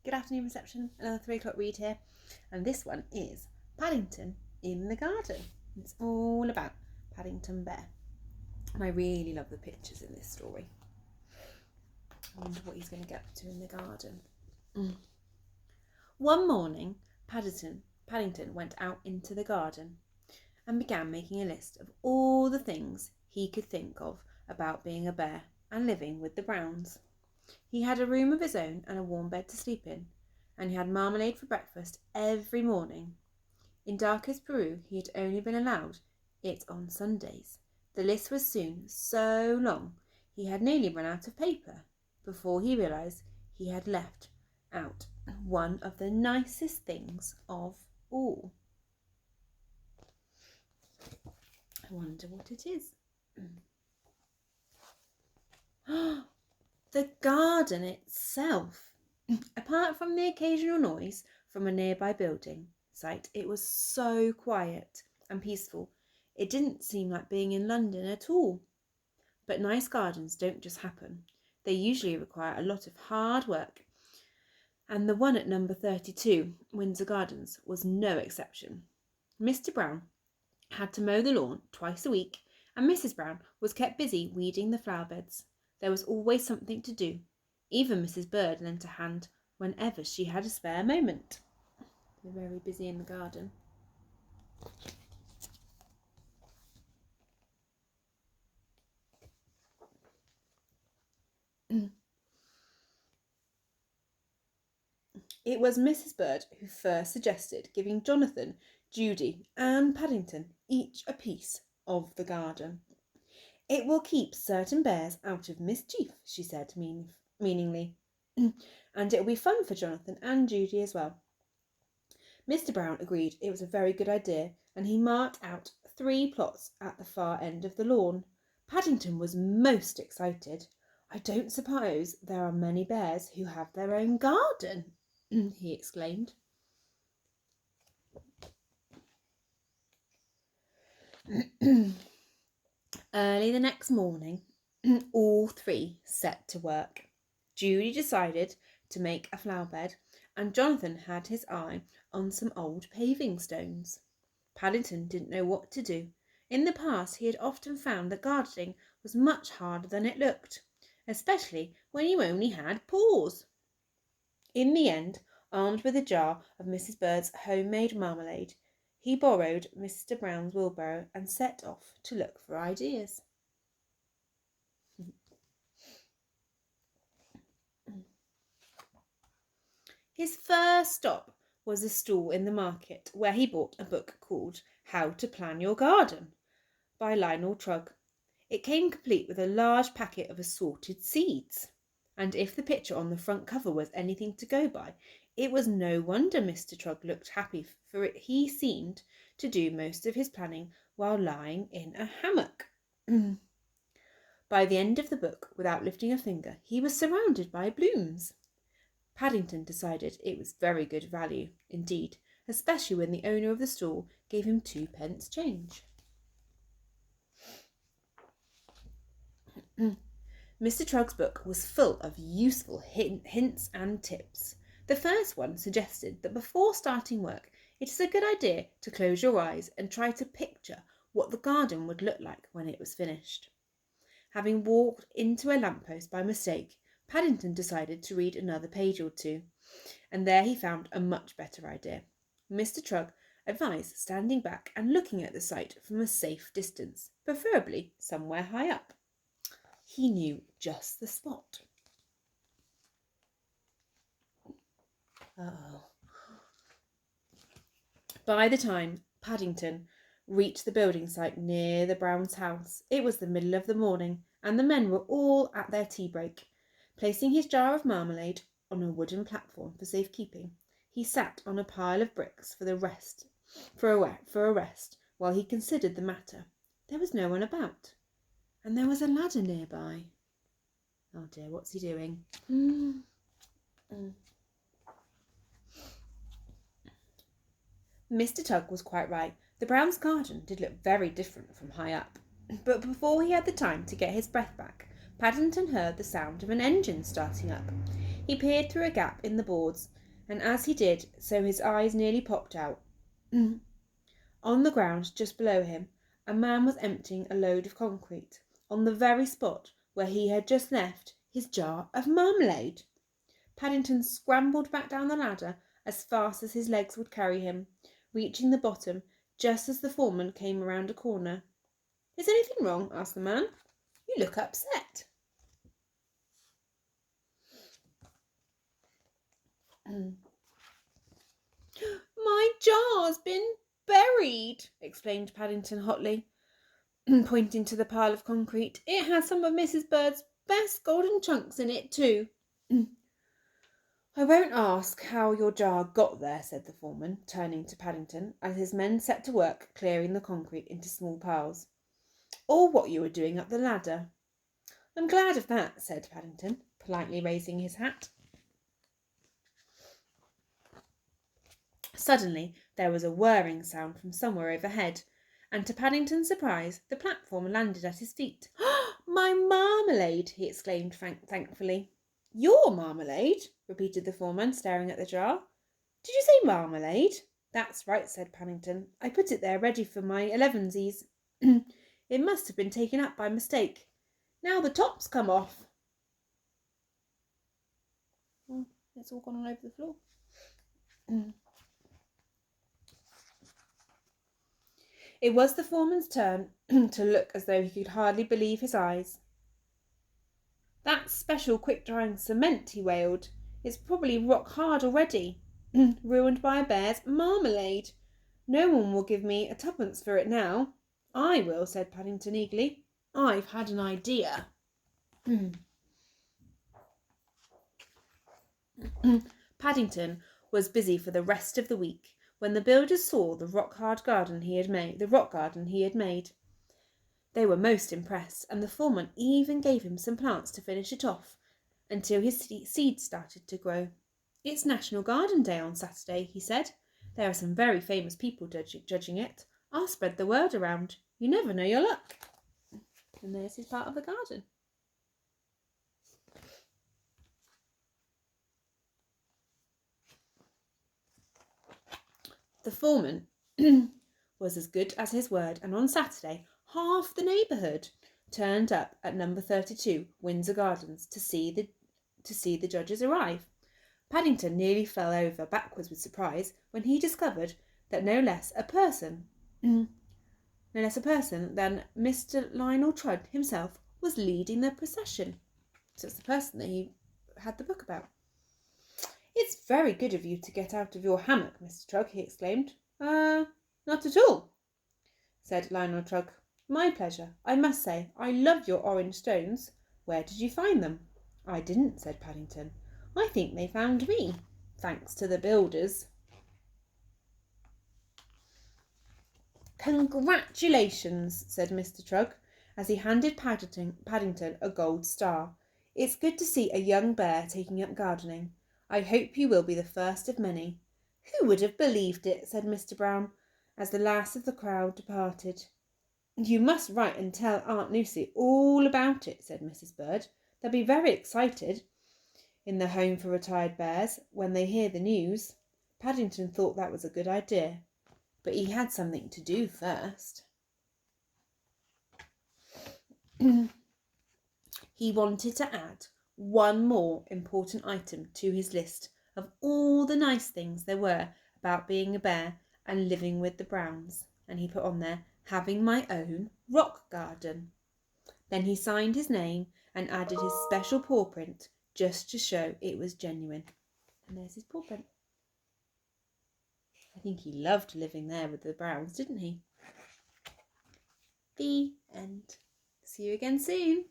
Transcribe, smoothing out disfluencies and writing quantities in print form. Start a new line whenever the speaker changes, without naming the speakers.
Good afternoon, reception. Another 3 o'clock read here. And this one is Paddington in the garden. It's all about Paddington Bear. And I really love the pictures in this story. I wonder what he's going to get up to in the garden. One morning, Paddington went out into the garden and began making a list of all the things he could think of about being a bear and living with the Browns. He had a room of his own and a warm bed to sleep in, and he had marmalade for breakfast every morning. In darkest Peru, he had only been allowed it on Sundays. The list was soon so long he had nearly run out of paper before he realised he had left out one of the nicest things of all. I wonder what it is. The garden itself. Apart from the occasional noise from a nearby building site, it was so quiet and peaceful. It didn't seem like being in London at all. But nice gardens don't just happen. They usually require a lot of hard work. And the one at number 32, Windsor Gardens, was no exception. Mr. Brown had to mow the lawn twice a week, and Mrs. Brown was kept busy weeding the flower beds. There was always something to do. Even Mrs. Bird lent a hand whenever she had a spare moment. They're very busy in the garden. It was Mrs. Bird who first suggested giving Jonathan, Judy and Paddington each a piece of the garden. It will keep certain bears out of mischief, she said meaningly, and it will be fun for Jonathan and Judy as well. Mr. Brown agreed it was a very good idea, and he marked out 3 plots at the far end of the lawn. Paddington was most excited. I don't suppose there are many bears who have their own garden, he exclaimed. Early the next morning, all 3 set to work. Judy decided to make a flower bed, and Jonathan had his eye on some old paving stones. Paddington didn't know what to do. In the past, he had often found that gardening was much harder than it looked, especially when you only had paws. In the end, armed with a jar of Mrs. Bird's homemade marmalade, he borrowed Mr. Brown's wheelbarrow and set off to look for ideas. His first stop was a stall in the market, where he bought a book called How to Plan Your Garden by Lionel Trugg. It came complete with a large packet of assorted seeds, and if the picture on the front cover was anything to go by, it was no wonder Mr. Trugg looked happy, for he seemed to do most of his planning while lying in a hammock. By the end of the book, without lifting a finger, he was surrounded by blooms. Paddington decided it was very good value indeed, especially when the owner of the stall gave him 2 pence change. Mr. Trugg's book was full of useful hints and tips. The first one suggested that before starting work, it is a good idea to close your eyes and try to picture what the garden would look like when it was finished. Having walked into a lamppost by mistake, Paddington decided to read another page or 2, and there he found a much better idea. Mr. Trugg advised standing back and looking at the site from a safe distance, preferably somewhere high up. He knew just the spot. By the time Paddington reached the building site near the Browns' house, it was the middle of the morning, and the men were all at their tea break. Placing his jar of marmalade on a wooden platform for safekeeping, he sat on a pile of bricks for a rest while he considered the matter. There was no one about, and there was a ladder nearby. Oh dear, what's he doing? Mr. Trugg was quite right. The Browns' garden did look very different from high up. But before he had the time to get his breath back, Paddington heard the sound of an engine starting up. He peered through a gap in the boards, and as he did so his eyes nearly popped out. On the ground just below him, a man was emptying a load of concrete on the very spot where he had just left his jar of marmalade. Paddington scrambled back down the ladder as fast as his legs would carry him, reaching the bottom just as the foreman came around a corner. "Is anything wrong?" asked the man. "You look upset." "My jar's been buried," explained Paddington hotly, pointing to the pile of concrete. "It has some of Mrs. Bird's best golden chunks in it too." "I won't ask how your jar got there," said the foreman, turning to Paddington as his men set to work clearing the concrete into small piles, "or what you were doing up the ladder." "I'm glad of that," said Paddington, politely raising his hat. Suddenly there was a whirring sound from somewhere overhead, and to Paddington's surprise the platform landed at his feet. "My marmalade!" he exclaimed thankfully. "Your marmalade?" repeated the foreman, staring at the jar. "Did you say marmalade?" "That's right," said Paddington. "I put it there ready for my elevensies. It must have been taken up by mistake. Now the top's come off." Oh, it's all gone all over the floor. It was the foreman's turn to look as though he could hardly believe his eyes. "That's special quick-drying cement," he wailed. "It's probably rock hard already. Ruined by a bear's marmalade. No one will give me a twopence for it now." "I will," said Paddington eagerly. "I've had an idea." Paddington was busy for the rest of the week when the builders saw the rock garden he had made. They were most impressed, and the foreman even gave him some plants to finish it off until his seeds started to grow. "It's National Garden Day on Saturday," he said. "There are some very famous people judging it. I'll spread the word around. You never know your luck." And there's his part of the garden. The foreman was as good as his word, and on Saturday half the neighbourhood turned up at number 32 Windsor Gardens to see the judges arrive. Paddington nearly fell over backwards with surprise when he discovered that no less a person than Mr. Lionel Trud himself was leading the procession. So it's the person that he had the book about. "It's very good of you to get out of your hammock, Mr. Trug," he exclaimed. Not at all," said Lionel Trug. "My pleasure. I must say, I love your orange stones. Where did you find them?" "I didn't," said Paddington. "I think they found me, thanks to the builders." "Congratulations," said Mr. Trug, as he handed Paddington a gold star. "It's good to see a young bear taking up gardening. I hope you will be the first of many." "Who would have believed it?" said Mr. Brown, as the last of the crowd departed. "You must write and tell Aunt Lucy all about it," said Mrs. Bird. "They'll be very excited in the Home for Retired Bears when they hear the news." Paddington thought that was a good idea, but he had something to do first. He wanted to add one more important item to his list of all the nice things there were about being a bear and living with the Browns, and he put on there, "having my own rock garden." Then he signed his name and added his special paw print just to show it was genuine. And there's his paw print. I think he loved living there with the Browns, didn't he? The end. See you again soon.